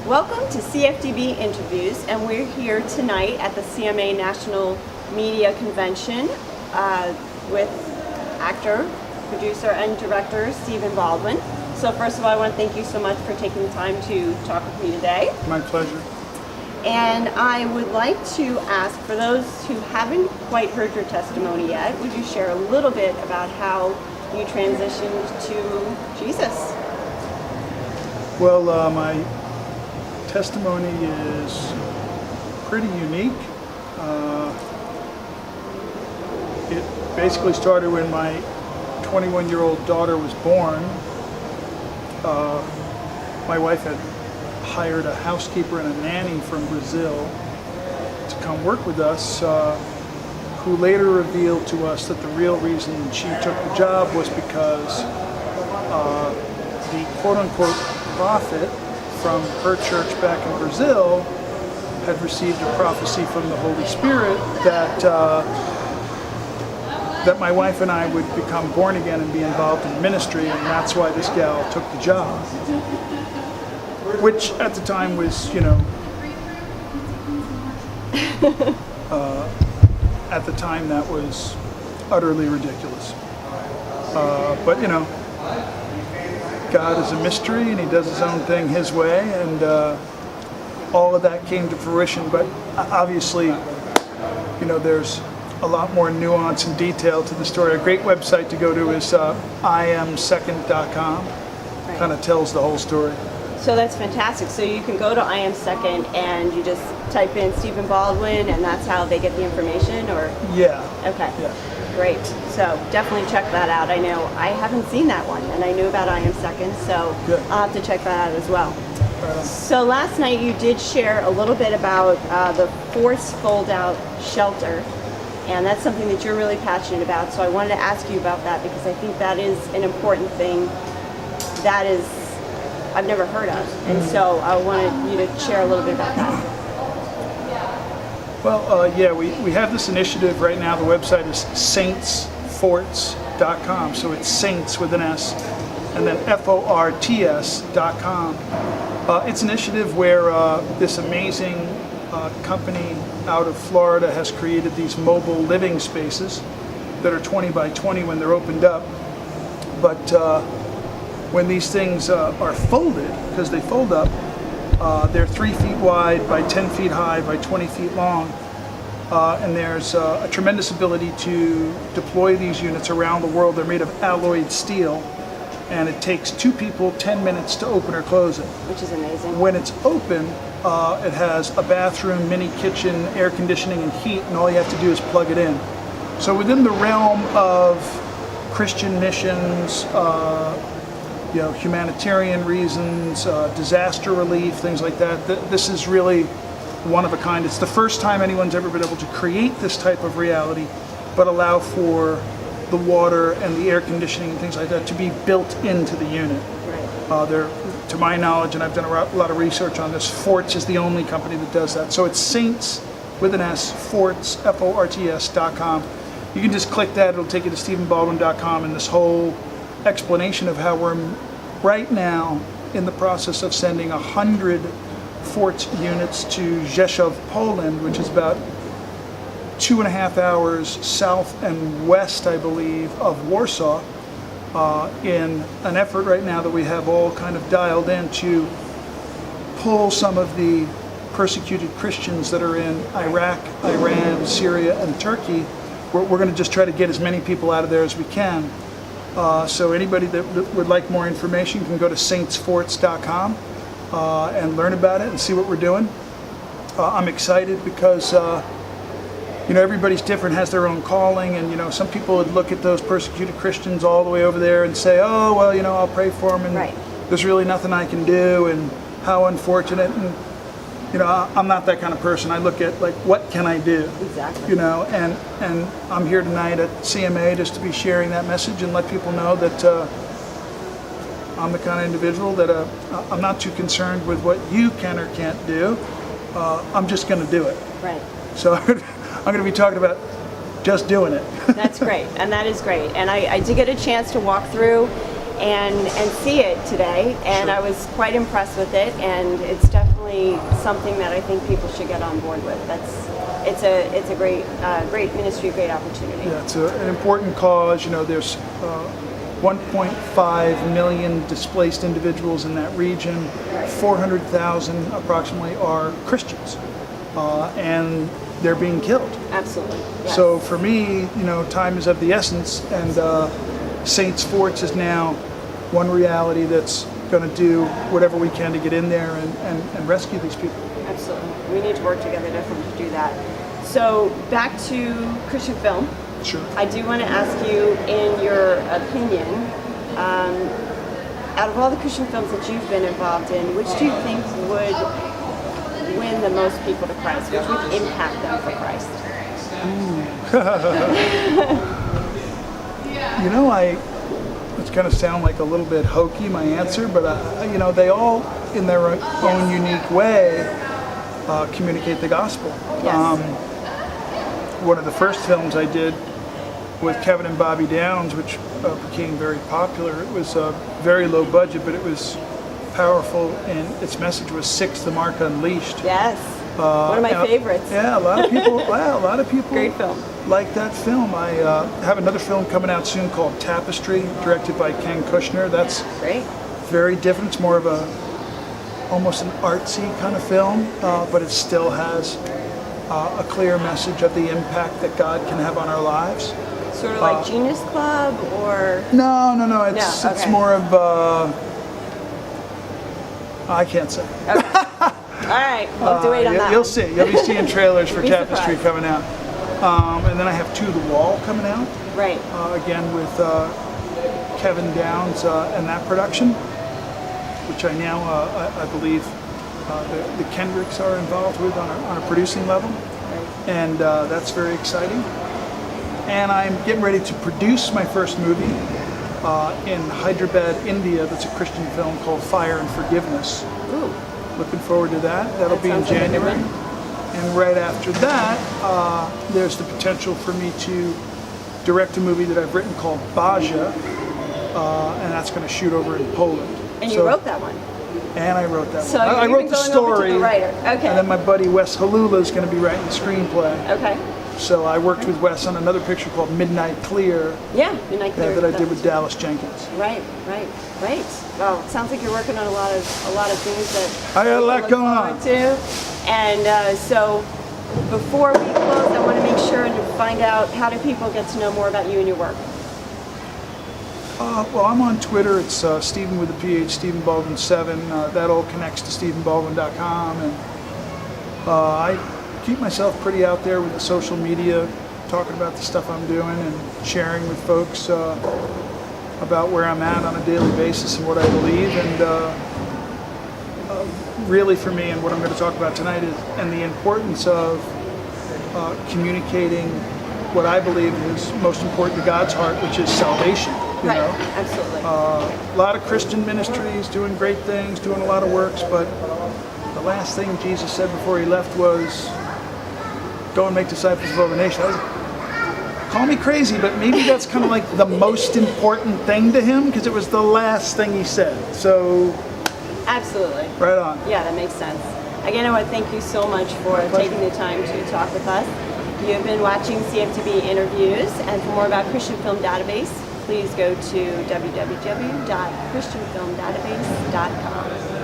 Welcome to CFDb Interviews, and we're here tonight at the CMA National Media Convention with actor, producer, and director Stephen Baldwin. So first of all, I want to thank you so much for taking the time to talk with me today. My pleasure. And I would like to ask, for those who haven't quite heard your testimony yet, would you share a little bit about how you transitioned to Jesus? Well, my testimony is pretty unique. It basically started when my 21-year-old daughter was born. My wife had hired a housekeeper and a nanny from Brazil to come work with us, who later revealed to us that the real reason she took the job was because the quote-unquote prophet from her church back in Brazil had received a prophecy from the Holy Spirit that that my wife and I would become born again and be involved in ministry, and that's why this gal took the job. Which at the time was, at the time that was utterly ridiculous. But God is a mystery, and He does His own thing His way, and all of that came to fruition. But obviously, there's a lot more nuance and detail to the story. A great website to go to is iamsecond.com. Right. Kind of tells the whole story. So that's fantastic. So you can go to I Am Second and you just type in Stephen Baldwin, and that's how they get the information, or? Yeah. Okay. Yeah. Great. So definitely check that out. I know I haven't seen that one, and I knew about I Am Second, so Good. I'll have to check that out as well. So last night you did share a little bit about the forced fold-out shelter, and that's something that you're really passionate about. So I wanted to ask you about that because I think that is an important thing that I've never heard of, and so I wanted you to share a little bit about that. Well, we have this initiative right now. The website is saintsforts.com, so it's saints with an S, and then forts.com. It's an initiative where this amazing company out of Florida has created these mobile living spaces that are 20 by 20 when they're opened up. But when these things are folded, because they fold up, they're 3 feet wide by 10 feet high by 20 feet long. And there's a tremendous ability to deploy these units around the world. They're made of alloyed steel, and it takes 2 people 10 minutes to open or close it. Which is amazing. When it's open, it has a bathroom, mini kitchen, air conditioning, and heat, and all you have to do is plug it in. So within the realm of Christian missions, humanitarian reasons, disaster relief, things like that, this is really one of a kind. It's the first time anyone's ever been able to create this type of reality, but allow for the water and the air conditioning and things like that to be built into the unit. Right. To my knowledge, and I've done a lot of research on this, Forts is the only company that does that. So it's Saints with an S, Forts, FORTS.com. You can just click that, it'll take you to StephenBaldwin.com, and this whole explanation of how we're right now in the process of sending 100 Forts units to Rzeszów, Poland, which is about 2.5 hours south and west, I believe, of Warsaw, in an effort right now that we have all kind of dialed in to pull some of the persecuted Christians that are in Iraq, Iran, Syria, and Turkey. We're going to just try to get as many people out of there as we can. So anybody that would like more information can go to saintsforts.com and learn about it and see what we're doing. I'm excited because everybody's different, has their own calling, and some people would look at those persecuted Christians all the way over there and say, oh, well, I'll pray for them, and right. There's really nothing I can do, and how unfortunate. And I'm not that kind of person. I look at, what can I do? Exactly. And I'm here tonight at CMA just to be sharing that message and let people know that I'm the kind of individual that I'm not too concerned with what you can or can't do. I'm just going to do it. Right. So I'm going to be talking about just doing it. That's great, and that is great. And I did get a chance to walk through, and see it today, and I was quite impressed with it, and it's definitely something that I think people should get on board with. It's a great ministry, great opportunity. Yeah, it's an important cause. You know, there's 1.5 million displaced individuals in that region. 400,000 approximately are Christians, and they're being killed. Absolutely. Yes. So for me, you know, time is of the essence, and Saints Forts is now one reality that's going to do whatever we can to get in there and rescue these people. Absolutely. We need to work together definitely to do that. So back to Christian film. Sure. I do want to ask you, in your opinion, out of all the Christian films that you've been involved in, which do you think would win the most people to Christ? Which would impact them for Christ? You know, it's going to sound like a little bit hokey, my answer, but you know, they all, in their own unique way, communicate the gospel. Yes. One of the first films I did with Kevin and Bobby Downs, which became very popular. It was very low budget, but it was powerful, and its message was "Six, the Mark Unleashed." Yes. One of my favorites. Yeah, a lot of people. Wow, a lot of people. Great film. Like that film. I have another film coming out soon called Tapestry, directed by Ken Kushner. That's Great. very different. It's more of almost an artsy kind of film, but it still has a clear message of the impact that God can have on our lives. Sort of like Genius Club, or No. It's okay. more of I can't say. Okay. All right, we'll have to wait on that. You'll one. see. You'll be seeing trailers for Be Tapestry surprised. coming out, and then I have To the Wall coming out. Right. Again with Kevin Downs and that production, which I now I believe the Kendricks are involved with on a producing level, and that's very exciting. And I'm getting ready to produce my first movie in Hyderabad, India. That's a Christian film called Fire and Forgiveness. Ooh. Looking forward to that. That'll be in sounds like a good January. one. And right after that, there's the potential for me to direct a movie that I've written called Baja, and that's going to shoot over in Poland. And you wrote that one. And I wrote that So one. I you're wrote even the going over to story. the writer. Okay. And then my buddy Wes Halula is going to be writing the screenplay. Okay. So I worked with Wes on another picture called Midnight Clear Yeah, Midnight Clear. that I did with Dallas Jenkins. Right. Great. Well, it sounds like you're working on a lot of things that I got a people lot look going forward on. to. And so before we close, I want to make sure and find out, how do people get to know more about you and your work? Well, I'm on Twitter. It's Stephen with a PH, Stephen Baldwin 7. That all connects to StephenBaldwin.com. And I keep myself pretty out there with the social media, talking about the stuff I'm doing and sharing with folks about where I'm at on a daily basis and what I believe. And really for me, and what I'm going to talk about tonight is the importance of communicating what I believe is most important to God's heart, which is salvation. You Right. know? Absolutely. A lot of Christian ministries doing great things, doing a lot of works, but the last thing Jesus said before he left was, "Go and make disciples of all the nations." Call me crazy, but maybe that's kind of like the most important thing to him, because it was the last thing he said. So, Absolutely. right on. Yeah, that makes sense. Again, I want to thank you so much for taking the time to talk with us. You have been watching CFDb Interviews, and for more about Christian Film Database, please go to www.christianfilmdatabase.com.